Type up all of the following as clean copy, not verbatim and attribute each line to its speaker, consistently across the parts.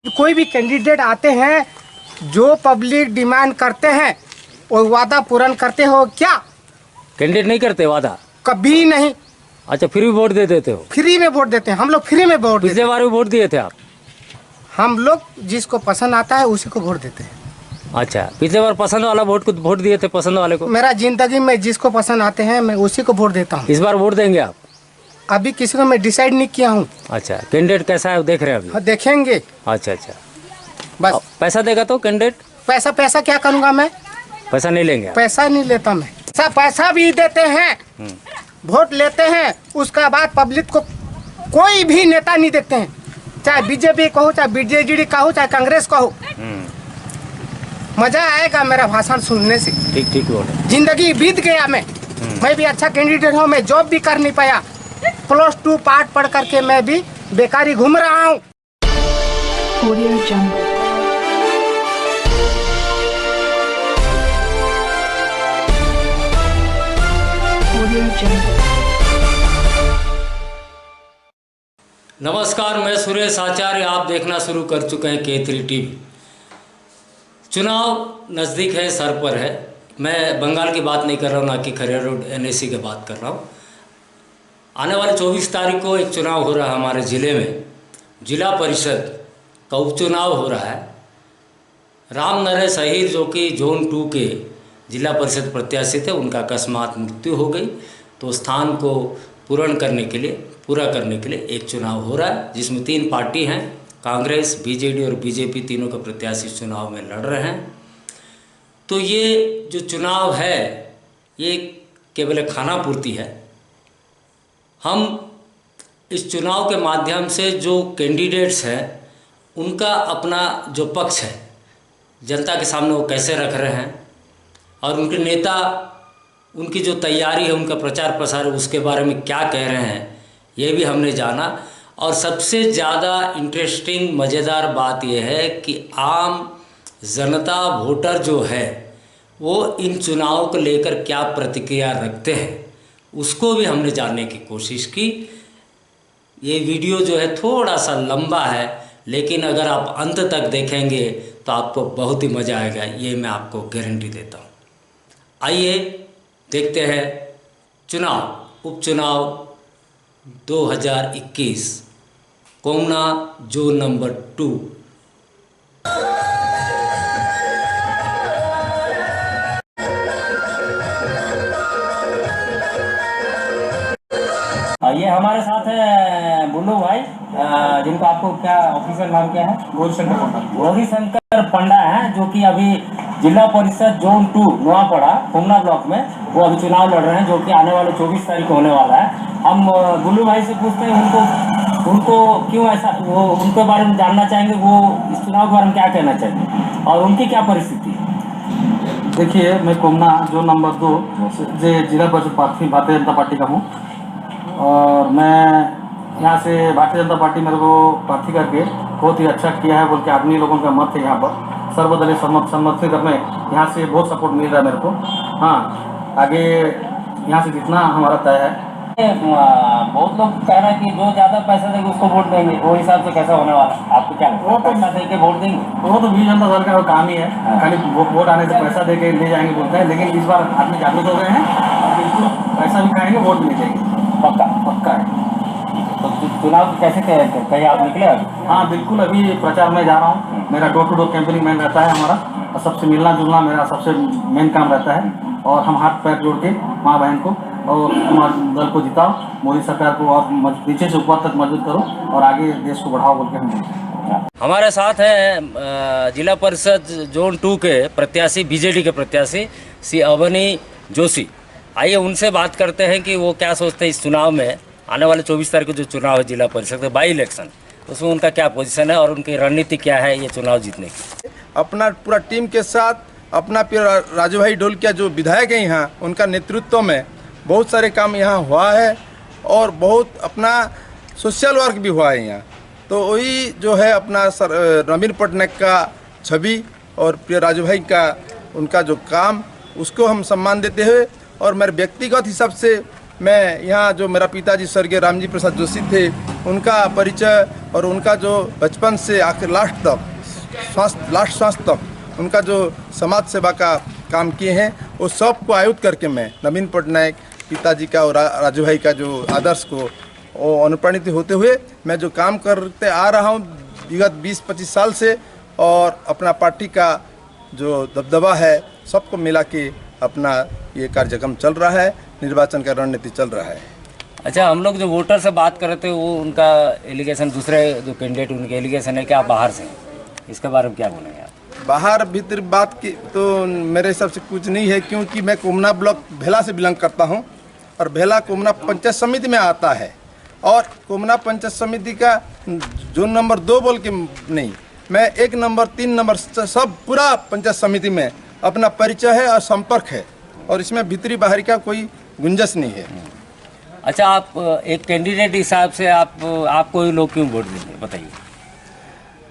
Speaker 1: कोई भी कैंडिडेट आते हैं, जो पब्लिक डिमांड करते हैं वो वादा पूर्ण करते हो क्या?
Speaker 2: कैंडिडेट नहीं करते वादा?
Speaker 1: कभी नहीं।
Speaker 2: अच्छा, फ्री वोट दे देते हो?
Speaker 1: फ्री में वोट देते हैं हम लोग, फ्री में वोट देते
Speaker 2: पिछले बार भी वोट दिए थे आप?
Speaker 1: हम लोग जिसको पसंद आता है उसी को वोट देते हैं।
Speaker 2: अच्छा, पिछले बार पसंद वाला वोट को वोट दिए थे, पसंद वाले को?
Speaker 1: मेरा जिंदगी में जिसको पसंद आते हैं मैं उसी को वोट देता हूँ।
Speaker 2: इस बार वोट देंगे आप?
Speaker 1: अभी किसी को मैं डिसाइड नहीं किया हूँ।
Speaker 2: अच्छा, कैंडिडेट कैसा है देख रहे हैं अभी?
Speaker 1: हाँ, देखेंगे।
Speaker 2: अच्छा अच्छा,
Speaker 1: बस।
Speaker 2: पैसा देगा तो कैंडिडेट?
Speaker 1: पैसा क्या करूँगा मैं?
Speaker 2: पैसा नहीं लेंगे आप?
Speaker 1: पैसा नहीं लेता मैं। पैसा भी देते हैं, वोट लेते हैं, उसका बाद पब्लिक को कोई भी नेता नहीं देखते हैं, चाहे बीजेपी का हो, चाहे बीजेडी का हो, चाहे कांग्रेस का हो। मजा आएगा मेरा भाषण सुनने से।
Speaker 2: ठीक ठीक बोले।
Speaker 1: जिंदगी बीत गया मैं भी अच्छा कैंडिडेट हूँ, मैं जॉब भी कर नहीं पाया, +2 पाठ पढ़ करके मैं भी बेकारी घूम रहा हूँ।
Speaker 2: नमस्कार, मैं सुरेश आचार्य, आप देखना शुरू कर चुके हैं K3 टीवी। चुनाव नज़दीक है, सर पर है। मैं बंगाल की बात नहीं कर रहा हूँ, ना कि खैरा रोड NAC की बात कर रहा हूँ। आने वाले 24 तारीख को एक चुनाव हो रहा है हमारे ज़िले में, जिला परिषद का उपचुनाव हो रहा है। राम नरेश अहीर जो कि जोन 2 के जिला परिषद प्रत्याशी थे, उनका अकस्मात मृत्यु हो गई, तो स्थान को पूरा करने के लिए एक चुनाव हो रहा है, जिसमें 3 पार्टी हैं, कांग्रेस, बीजेडी और बीजेपी, तीनों के प्रत्याशी चुनाव में लड़ रहे हैं। तो ये जो चुनाव है ये केवल एक खाना पूर्ति है। हम इस चुनाव के माध्यम से जो कैंडिडेट्स हैं उनका अपना जो पक्ष है जनता के सामने वो कैसे रख रहे हैं, और उनके नेता, उनकी जो तैयारी है, उनका प्रचार प्रसार, उसके बारे में क्या कह रहे हैं, ये भी हमने जाना। और सबसे ज़्यादा इंटरेस्टिंग मज़ेदार बात यह है कि आम जनता, वोटर जो है, वो इन चुनावों को लेकर क्या प्रतिक्रिया रखते हैं, उसको भी हमने जानने की कोशिश की। ये वीडियो जो है थोड़ा सा लंबा है, लेकिन अगर आप अंत तक देखेंगे तो आपको बहुत ही मज़ा आएगा, ये मैं आपको गारंटी देता हूँ। आइए देखते हैं उपचुनाव 2021 कोमना जोन नंबर 2। ये हमारे साथ है बुल्लू भाई, जिनका आपको क्या ऑफिशियल नाम क्या है? गौरीशंकर पंडा है, जो कि अभी जिला परिषद जोन 2 नवापड़ा कोमना ब्लॉक में वो अभी चुनाव लड़ रहे हैं, जो कि आने वाले 24 तारीख को होने वाला है। हम बुल्लू भाई से पूछते हैं उनको क्यों ऐसा, वो उनके बारे में जानना चाहेंगे, वो इस चुनाव के बारे में क्या कहना चाहेंगे और उनकी क्या परिस्थिति है।
Speaker 3: देखिए, मैं कोमना जोन नंबर 2 से जिला परिषद प्रार्थी भारतीय जनता पार्टी का हूँ, और मैं यहाँ से भारतीय जनता पार्टी मेरे को प्रार्थी करके बहुत ही अच्छा किया है बोल के आदमी लोगों का मत है। यहाँ पर सर्वदलीय सम्मत में यहाँ से बहुत सपोर्ट मिल रहा है मेरे को। हाँ, आगे यहाँ से जितना हमारा तय है।
Speaker 2: बहुत लोग कह रहे हैं कि जो ज़्यादा पैसा देंगे उसको वोट देंगे, वो हिसाब से कैसा होने वाला है? आपको क्या लगता है? पैसा दे के वोट देंगे?
Speaker 3: वो तो बीजेपी जनता दल का काम ही है, खाली वोट आने से पैसा दे के ले जाएंगे बोलते हैं, लेकिन इस बार आदमी जागरूक हो गए हैं, बिल्कुल पैसा भी खाएंगे, वोट भी देंगे, पक्का है।
Speaker 2: तो चुनाव कैसे कहीं आप निकले अभी?
Speaker 3: हाँ बिल्कुल, अभी प्रचार में जा रहा हूँ। मेरा door to door campaigning man रहता है हमारा, और सबसे मिलना जुलना मेरा सबसे मेन काम रहता है। और हम हाथ पैर जोड़ के माँ बहन को और हमारे दल को जिताओ, मोदी सरकार को और नीचे से ऊपर तक मजबूत करो, और आगे देश को बढ़ाओ बोल के हम बोलते हैं।
Speaker 2: हमारे साथ हैं जिला परिषद जोन 2 के प्रत्याशी, बीजेडी के प्रत्याशी श्री अवनी जोशी। आइए उनसे बात करते हैं कि वो क्या सोचते हैं इस चुनाव में, आने वाले 24 तारीख को जो चुनाव है जिला परिषद का बाई इलेक्शन, उसमें उनका क्या पोजीशन है और उनकी रणनीति क्या है ये चुनाव जीतने की।
Speaker 4: अपना पूरा टीम के साथ, अपना राजू भाई ढोलकिया जो विधायक हैं यहाँ, उनका नेतृत्व में बहुत सारे काम यहाँ हुआ है, और बहुत अपना सोशल वर्क भी हुआ है यहाँ। तो वही जो है अपना नवीन पटनायक का छवि और प्रिय राजू भाई का उनका जो काम, उसको हम सम्मान देते हुए, और मेरे व्यक्तिगत हिसाब से मैं यहाँ जो मेरा पिताजी स्वर्गीय रामजी प्रसाद जोशी थे, उनका परिचय और उनका जो बचपन से आखिर लास्ट श्वास तक उनका जो समाज सेवा का काम किए हैं, वो सबको आयुक्त करके मैं नवीन पटनायक पिताजी का और राजू भाई का जो आदर्श को वो अनुप्राणित होते हुए मैं जो काम करते आ रहा हूँ विगत 20-25 साल से, और अपना पार्टी का जो दबदबा है सबको मिला के अपना ये कार्यक्रम चल रहा है, निर्वाचन का रणनीति चल रहा है।
Speaker 2: अच्छा, हम लोग जो वोटर से बात कर रहे थे वो उनका एलिगेशन, दूसरे जो कैंडिडेट उनके एलिगेशन है कि आप बाहर से हैं, इसके बारे में क्या बोलेंगे आप?
Speaker 4: बाहर भीतर बात की तो मेरे हिसाब से कुछ नहीं है, क्योंकि मैं कोमना ब्लॉक भेला से बिलोंग करता हूं और भेला कोमना पंचायत समिति में आता है, और कोमना पंचायत समिति का जोन नंबर 2 बोल के नहीं, मैं 1 नंबर 3 नंबर सब पूरा पंचायत समिति में अपना परिचय है और संपर्क है, और इसमें भीतरी बाहरी का कोई गुंजाइश नहीं है।
Speaker 2: अच्छा, आप एक कैंडिडेट हिसाब से आपको ये लोग क्यों वोट देंगे, बताइए?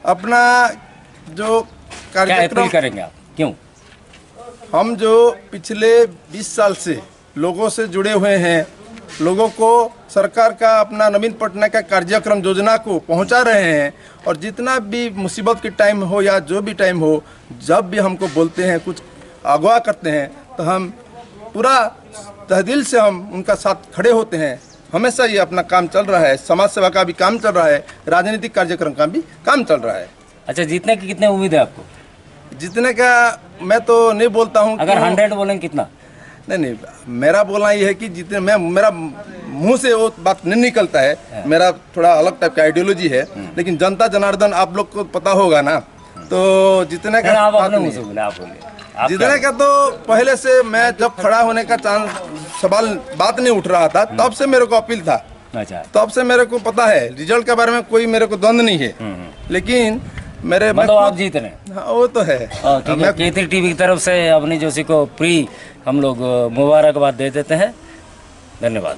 Speaker 4: अपना जो
Speaker 2: क्या अपील
Speaker 4: कार्यक्रम
Speaker 2: करेंगे आप, क्यों?
Speaker 4: हम जो पिछले 20 साल से लोगों से जुड़े हुए हैं, लोगों को सरकार का अपना नवीन पटनायक का कार्यक्रम योजना को पहुंचा रहे हैं, और जितना भी मुसीबत के टाइम हो या जो भी टाइम हो, जब भी हमको बोलते हैं, कुछ अगवा करते हैं, तो हम पूरा तहदिल से हम उनका साथ खड़े होते हैं। हमेशा ये अपना काम चल रहा है, समाज सेवा का भी काम चल रहा है, राजनीतिक कार्यक्रम का भी काम चल रहा है।
Speaker 2: अच्छा, जीतने की कितने उम्मीद है आपको?
Speaker 4: जितने का मैं तो नहीं बोलता हूँ।
Speaker 2: अगर 100 बोलेंगे कितना?
Speaker 4: नहीं, मेरा बोलना ये है कि जितने मेरा मुंह से वो बात नहीं निकलता है, मेरा थोड़ा अलग टाइप का आइडियोलॉजी है, लेकिन जनता जनार्दन आप लोग को पता होगा ना, तो जितने का
Speaker 2: आप
Speaker 4: बात
Speaker 2: अपने
Speaker 4: नहीं
Speaker 2: मुंह से
Speaker 4: है।
Speaker 2: बोले, आप बोलिए। आप
Speaker 4: जितने का तो पहले से मैं जब खड़ा होने का चांस सवाल बात नहीं उठ रहा था, तब से मेरे को अपील था,
Speaker 2: अच्छा,
Speaker 4: तब से मेरे को पता है, रिजल्ट के बारे में कोई मेरे को द्वंद नहीं है, लेकिन मेरे
Speaker 2: मतलब आप जीत रहे हैं।
Speaker 4: हाँ, वो तो है।
Speaker 2: ठीक है, केतरी टीवी की तरफ से अवनी जोशी को प्री हम लोग मुबारकबाद दे देते हैं। धन्यवाद,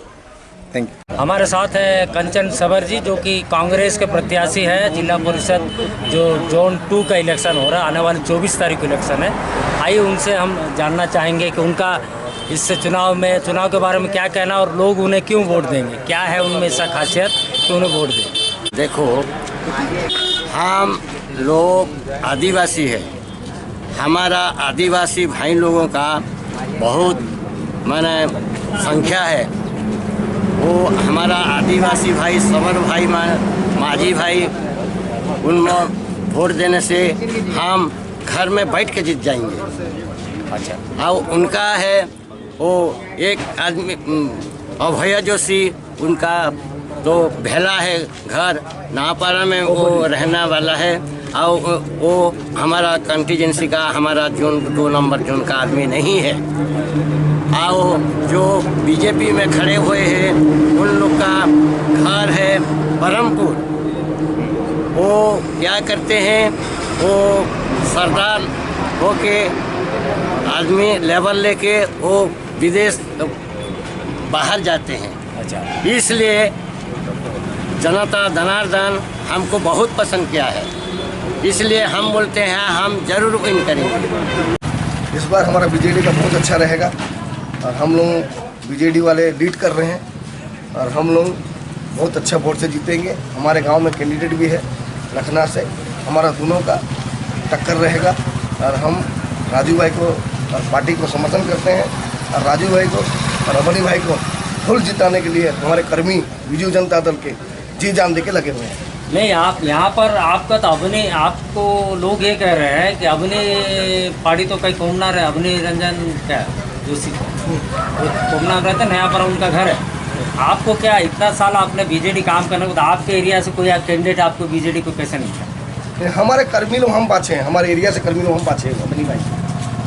Speaker 4: थैंक यू।
Speaker 2: हमारे साथ है कंचन सबर जी, जो कि कांग्रेस के प्रत्याशी है। जिला परिषद जो जोन 2 का इलेक्शन हो रहा है, आने वाली 24 तारीख को इलेक्शन है। आइए उनसे हम जानना चाहेंगे कि उनका इस चुनाव के बारे में क्या कहना, और लोग उन्हें क्यों वोट देंगे, क्या है उनमें ऐसा खासियत कि उन्हें वोट देंगे।
Speaker 5: देखो, हम लोग आदिवासी है, हमारा आदिवासी भाई लोगों का बहुत माने संख्या है। वो हमारा आदिवासी भाई, सबर भाई, माझी भाई, उनमें वोट देने से हम घर में बैठ के जीत जाएंगे।
Speaker 2: अच्छा,
Speaker 5: और उनका है वो एक आदमी अभय जोशी, उनका तो भेला है घर, नापारा में वो रहने वाला है, और वो हमारा कंटीजेंसी का, हमारा जोन 2 नंबर जोन का आदमी नहीं है। और जो बीजेपी में खड़े हुए हैं, उन लोग का घर है बरहमपुर। वो क्या करते हैं, वो सरदार होके आदमी लेवल लेके वो विदेश बाहर जाते हैं।
Speaker 2: अच्छा,
Speaker 5: इसलिए जनता जनार्दन हमको बहुत पसंद किया है, इसलिए हम बोलते हैं हम जरूर विन करेंगे।
Speaker 6: इस बार हमारा बीजेडी का बहुत अच्छा रहेगा, और हम लोग बीजेडी वाले लीड कर रहे हैं, और हम लोग बहुत अच्छा वोट से जीतेंगे। हमारे गांव में कैंडिडेट भी है लखनऊ से, हमारा दोनों का टक्कर रहेगा, और हम राजू भाई को और पार्टी को समर्थन करते हैं, और राजू भाई को और अवनी भाई को फुल जिताने के लिए हमारे कर्मी बीजू जनता दल के जी जान दे के लगे हुए हैं।
Speaker 2: नहीं, आप यहाँ पर आपका तो अवनी, आपको लोग ये कह रहे हैं कि अवनी पार्टी तो कहीं कोमना रहे, अवनी रंजन क्या जोशी कोमना रहते हैं, यहाँ पर उनका घर है। आपको क्या इतना साल आपने बीजेडी काम करने के बाद आपके एरिया से कोई कैंडिडेट आपको बीजेडी को कैसे नहीं था?
Speaker 6: हमारे कर्मी लोग हम पाछे हैं, हमारे एरिया से कर्मी लोग हम पाछे हैं अपनी भाई।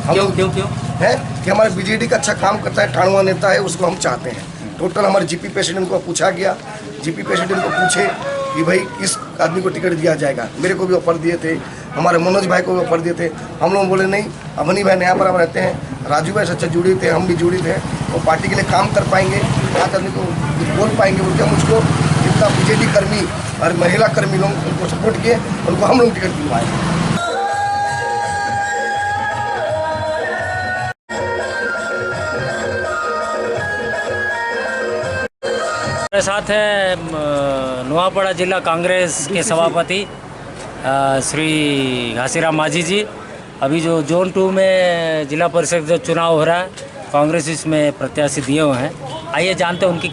Speaker 6: हम
Speaker 2: क्यों
Speaker 6: लोग
Speaker 2: क्यों क्यों
Speaker 6: है कि हमारे बीजेडी का अच्छा काम करता है, ठाणुआ नेता है, उसको हम चाहते हैं। टोटल हमारे जीपी प्रेसिडेंट को पूछा गया, जीपी प्रेसिडेंट को पूछे कि भाई इस आदमी को टिकट दिया जाएगा। मेरे को भी ऑफर दिए थे, हमारे मनोज भाई को भी ऑफर दिए थे। हम लोग बोले नहीं, अवनी भाई नया पर रहते हैं, राजू भाई सच्चा जुड़े थे, हम भी जुड़े थे, वो पार्टी के लिए काम कर पाएंगे, आज आदमी को बोल पाएंगे, बोल के मुझको जितना बीजेडी कर्मी और महिला कर्मी लोग उनको सपोर्ट किए, उनको हम लोग टिकट दिलवाए।
Speaker 2: हमारे साथ है नुआपड़ा जिला कांग्रेस के सभापति श्री घासीराम माझी जी। अभी जो जोन 2 में जिला परिषद जो चुनाव हो रहा है, कांग्रेस इसमें प्रत्याशी दिए हुए हैं। आइए जानते हैं उनकी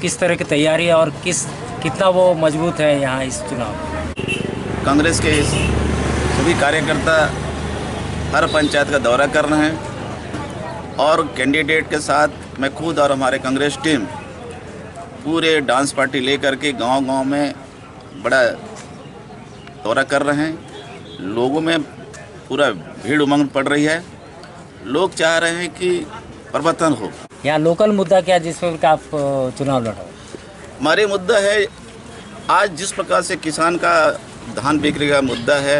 Speaker 2: किस तरह की तैयारी है और कितना वो मजबूत है यहाँ इस चुनाव में।
Speaker 7: कांग्रेस के सभी कार्यकर्ता हर पंचायत का दौरा कर रहे हैं और कैंडिडेट के साथ मैं खुद और हमारे कांग्रेस टीम पूरे डांस पार्टी लेकर के गांव-गांव में बड़ा दौरा कर रहे हैं। लोगों में पूरा भीड़ उमंग पड़ रही है। लोग चाह रहे हैं कि परिवर्तन हो।
Speaker 2: यहाँ लोकल मुद्दा क्या जिस पर आप चुनाव लड़ो?
Speaker 7: हमारे मुद्दा है आज जिस प्रकार से किसान का धान बिक्री का मुद्दा है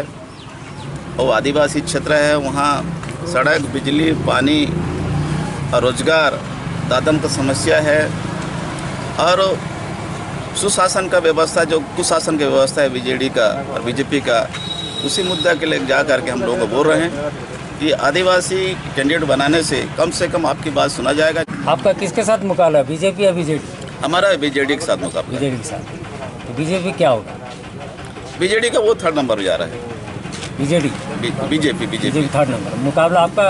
Speaker 7: और आदिवासी क्षेत्र है, वहाँ सड़क, बिजली, पानी और रोजगार दादम का समस्या है और सुशासन का व्यवस्था जो कुशासन का व्यवस्था है बीजेडी का और बीजेपी का, उसी मुद्दा के लिए जा करके हम लोगों को बोल रहे हैं कि आदिवासी कैंडिडेट बनाने से कम आपकी बात सुना जाएगा।
Speaker 2: आपका किसके साथ मुकाबला है, बीजेपी या बीजेडी?
Speaker 7: हमारा बीजेडी के साथ मुकाबला।
Speaker 2: बीजेडी के साथ। तो बीजेपी क्या होगा?
Speaker 7: बीजेडी का वो 3rd नंबर जा रहा है।
Speaker 2: BJD
Speaker 7: BJP
Speaker 2: 3rd number. मुकाबला आपका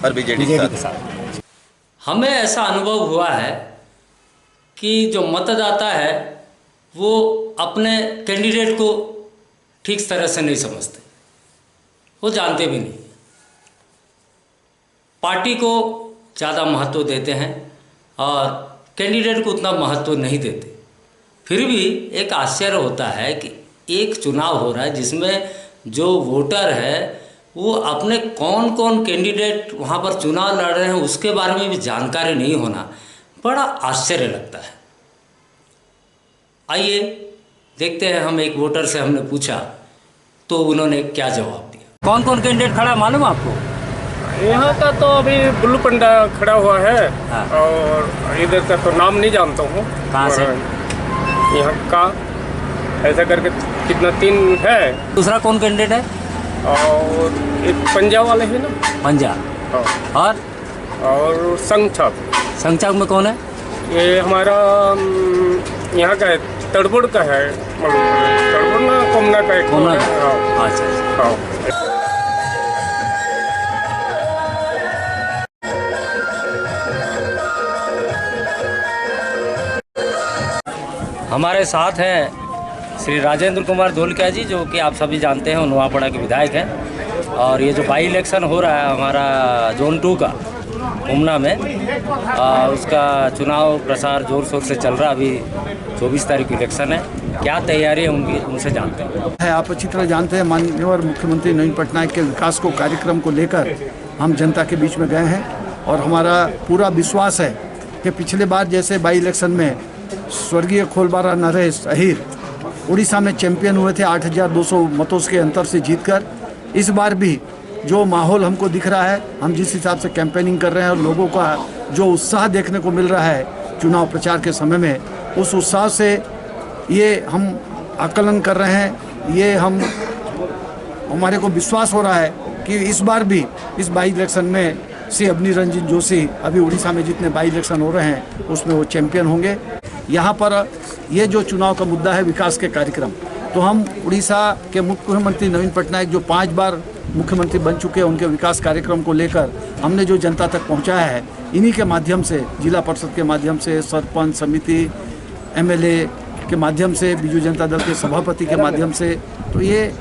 Speaker 7: और बीजेडी
Speaker 2: के साथ। हमें ऐसा अनुभव हुआ है कि जो मतदाता है वो अपने कैंडिडेट को ठीक तरह से नहीं समझते, वो जानते भी नहीं। पार्टी को ज़्यादा महत्व देते हैं और कैंडिडेट को उतना महत्व नहीं देते। फिर भी एक आश्चर्य होता है कि एक चुनाव हो रहा है जिसमें जो वोटर है वो अपने कौन कौन कैंडिडेट वहाँ पर चुनाव लड़ रहे हैं उसके बारे में भी जानकारी नहीं होना बड़ा आश्चर्य लगता है। आइए देखते हैं, हम एक वोटर से हमने पूछा तो उन्होंने क्या जवाब दिया। कौन कौन कैंडिडेट खड़ा मालूम आपको?
Speaker 8: यहाँ का तो अभी बुल्लू पंडा खड़ा हुआ है।
Speaker 2: हाँ।
Speaker 8: और इधर का तो नाम नहीं जानता हूँ
Speaker 2: कहाँ से?
Speaker 8: यहाँ का ऐसा करके कितना 3 है।
Speaker 2: दूसरा कौन कैंडिडेट है?
Speaker 8: और एक पंजाब वाले हैं ना,
Speaker 2: पंजाब।
Speaker 8: हाँ। और
Speaker 2: संगचाक में कौन है?
Speaker 8: ये हमारा यहाँ का है, तड़बुड़ का है, तड़बुड़ ना कोमना का है।
Speaker 2: कोमना?
Speaker 8: हाँ।
Speaker 2: अच्छा।
Speaker 8: हाँ।
Speaker 2: हमारे साथ हैं श्री राजेंद्र कुमार धोलकिया जी, जो कि आप सभी जानते हैं नुआपड़ा के विधायक हैं। और ये जो बाई इलेक्शन हो रहा है हमारा जोन 2 का उमना में, उसका चुनाव प्रसार जोर शोर से चल रहा है। अभी 24 तारीख को इलेक्शन है। क्या तैयारी है उनकी, उनसे जानते हैं।
Speaker 9: आप अच्छी तरह जानते हैं माननीय मुख्यमंत्री नवीन पटनायक के विकास को कार्यक्रम को लेकर हम जनता के बीच में गए हैं और हमारा पूरा विश्वास है कि पिछले बार जैसे बाई इलेक्शन में स्वर्गीय खोलबारा नरेश अहीर उड़ीसा में चैंपियन हुए थे 8,200 मतों के अंतर से जीतकर, इस बार भी जो माहौल हमको दिख रहा है, हम जिस हिसाब से कैंपेनिंग कर रहे हैं और लोगों का जो उत्साह देखने को मिल रहा है चुनाव प्रचार के समय में, उस उत्साह से ये हम आकलन कर रहे हैं। ये हमारे को विश्वास हो रहा है कि इस बार भी इस बाई इलेक्शन में श्री अवनी रंजन जोशी अभी उड़ीसा में जितने बाई इलेक्शन हो रहे हैं उसमें वो चैंपियन होंगे। यहाँ पर ये जो चुनाव का मुद्दा है विकास के कार्यक्रम, तो हम उड़ीसा के मुख्यमंत्री नवीन पटनायक जो 5 बार मुख्यमंत्री बन चुके हैं, उनके विकास कार्यक्रम को लेकर हमने जो जनता तक पहुँचाया है, इन्हीं के माध्यम से, जिला परिषद के माध्यम से, सरपंच समिति, MLA के माध्यम से, बीजू जनता दल के सभापति के माध्यम से, तो ये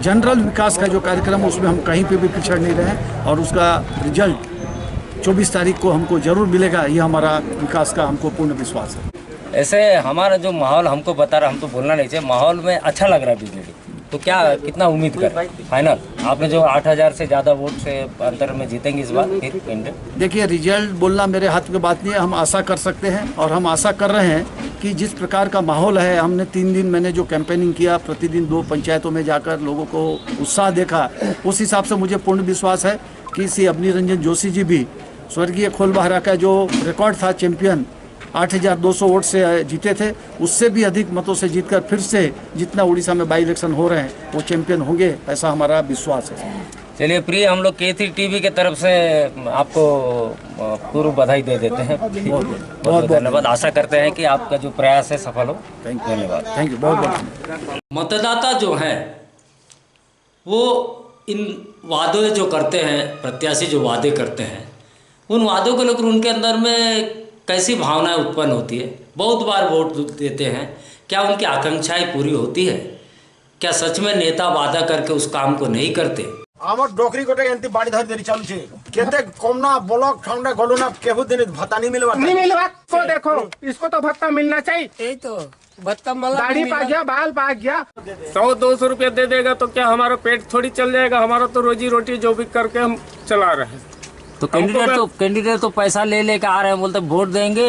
Speaker 9: जनरल विकास का जो कार्यक्रम है उसमें हम कहीं पे भी पिछड़ नहीं रहे और उसका रिजल्ट 24 तारीख को हमको जरूर मिलेगा। ये हमारा विकास का हमको पूर्ण विश्वास है।
Speaker 2: ऐसे हमारा जो माहौल हमको बता रहा, हम तो बोलना नहीं चाहिए, माहौल में अच्छा लग रहा है बीजेडी, तो क्या कितना उम्मीद कर फाइनल आपने जो 8,000 से ज़्यादा वोट से अंतर में जीतेंगे इस बार फिर?
Speaker 9: देखिए, रिजल्ट बोलना मेरे हाथ की बात नहीं है, हम आशा कर सकते हैं और हम आशा कर रहे हैं कि जिस प्रकार का माहौल है, हमने 3 दिन मैंने जो कैंपेनिंग किया, प्रतिदिन 2 पंचायतों में जाकर लोगों को उत्साह देखा, उस हिसाब से मुझे पूर्ण विश्वास है कि श्री अवनी रंजन जोशी जी भी स्वर्गीय खोलबारा का जो रिकॉर्ड था चैंपियन 8,200 वोट से जीते थे, उससे भी अधिक मतों से जीतकर फिर से जितना उड़ीसा में बाई इलेक्शन हो रहे हैं वो चैंपियन होंगे, ऐसा हमारा विश्वास है।
Speaker 2: चलिए प्रिय, हम लोग K3 टीवी के तरफ से आपको पूर्व बधाई दे देते हैं। बहुत बहुत धन्यवाद। आशा करते हैं कि आपका जो प्रयास है सफल हो। धन्यवाद।
Speaker 9: थैंक यू, बहुत बहुत।
Speaker 2: मतदाता जो हैं वो इन वादे जो करते हैं, प्रत्याशी जो वादे करते हैं, उन वादों को लेकर उनके अंदर में कैसी भावनाएं उत्पन्न होती है। बहुत बार वोट देते हैं, क्या उनकी आकांक्षाएं पूरी होती है? क्या सच में नेता वादा करके उस काम को नहीं करते?
Speaker 10: আমার ডকরি কোটে এনতি বাড়ি ধরে দেরি চালুছে কেতে কম না ব্লক ঠান্ডা গলো না কেবু দিন ভাতা नहीं मिलवा
Speaker 1: नहीं मिलवा को देखो, इसको तो भत्ता मिलना चाहिए।
Speaker 8: यही तो भत्ता वाला
Speaker 1: दाढ़ी पा गया, बाल पा गया।
Speaker 8: 100-200 रुपया दे देगा तो क्या हमारा पेट थोड़ी चल जाएगा? हमारा तो रोजी रोटी जो भी करके हम चला रहे हैं।
Speaker 2: तो कैंडिडेट तो पैसा ले लेकर आ रहे हैं, बोलते वोट देंगे,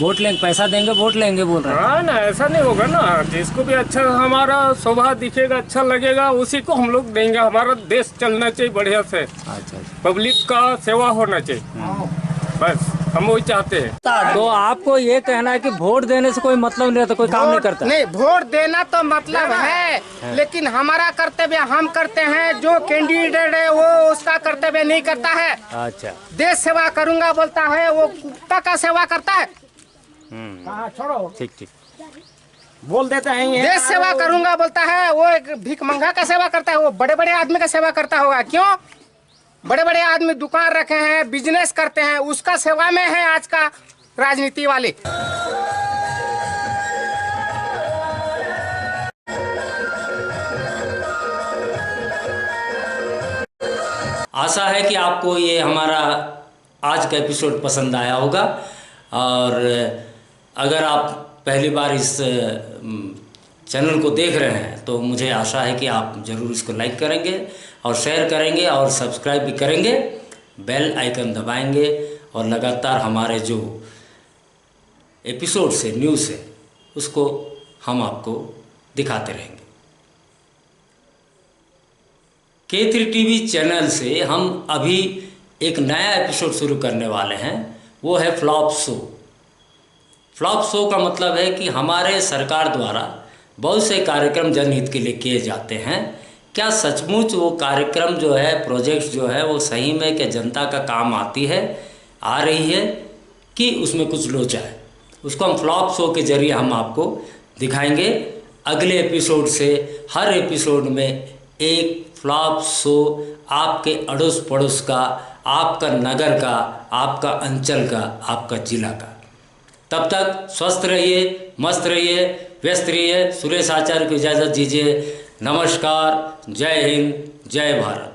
Speaker 2: वोट लेंगे, पैसा देंगे, वोट लेंगे बोल रहे हैं।
Speaker 8: हाँ ना, ऐसा नहीं होगा ना। जिसको भी अच्छा हमारा स्वभाव दिखेगा, अच्छा लगेगा, उसी को हम लोग देंगे। हमारा देश चलना चाहिए बढ़िया से,
Speaker 2: अच्छा।
Speaker 8: पब्लिक का सेवा होना चाहिए, बस हम वही चाहते हैं।
Speaker 2: तो आपको ये कहना है कि वोट देने से कोई मतलब नहीं रहता, कोई काम नहीं करता?
Speaker 1: नहीं, वोट देना तो मतलब है, लेकिन हमारा कर्तव्य हम करते हैं। जो कैंडिडेट है वो उसका कर्तव्य नहीं करता है।
Speaker 2: अच्छा।
Speaker 1: देश सेवा करूंगा बोलता है, वो कुत्ता का सेवा करता है।
Speaker 10: छोड़ो
Speaker 2: ठीक ठीक
Speaker 10: बोल देते हैं ये
Speaker 1: देश सेवा करूंगा बोलता है, वो एक भीख मंगा का सेवा करता है। वो बड़े बड़े आदमी का सेवा करता होगा। क्यों? बड़े बड़े आदमी दुकान रखे हैं, बिजनेस करते हैं, उसका सेवा में है आज का राजनीति वाले।
Speaker 2: आशा है कि आपको ये हमारा आज का एपिसोड पसंद आया होगा, और अगर आप पहली बार इस चैनल को देख रहे हैं तो मुझे आशा है कि आप ज़रूर इसको लाइक करेंगे और शेयर करेंगे और सब्सक्राइब भी करेंगे, बेल आइकन दबाएंगे, और लगातार हमारे जो एपिसोड से न्यूज़ है उसको हम आपको दिखाते रहेंगे। K3 टीवी चैनल से हम अभी एक नया एपिसोड शुरू करने वाले हैं, वो है फ्लॉप शो। फ्लॉप शो का मतलब है कि हमारे सरकार द्वारा बहुत से कार्यक्रम जनहित के लिए किए जाते हैं। क्या सचमुच वो कार्यक्रम जो है, प्रोजेक्ट जो है, वो सही में क्या जनता का काम आती है, आ रही है, कि उसमें कुछ लोचा है? उसको हम फ्लॉप शो के जरिए हम आपको दिखाएंगे। अगले एपिसोड से हर एपिसोड में एक फ्लॉप शो आपके अड़ोस पड़ोस का, आपका नगर का, आपका अंचल का, आपका जिला का। तब तक स्वस्थ रहिए, मस्त रहिए, व्यस्त रहिए। सुरेश आचार्य को इजाज़त दीजिए। नमस्कार, जय हिंद, जय भारत।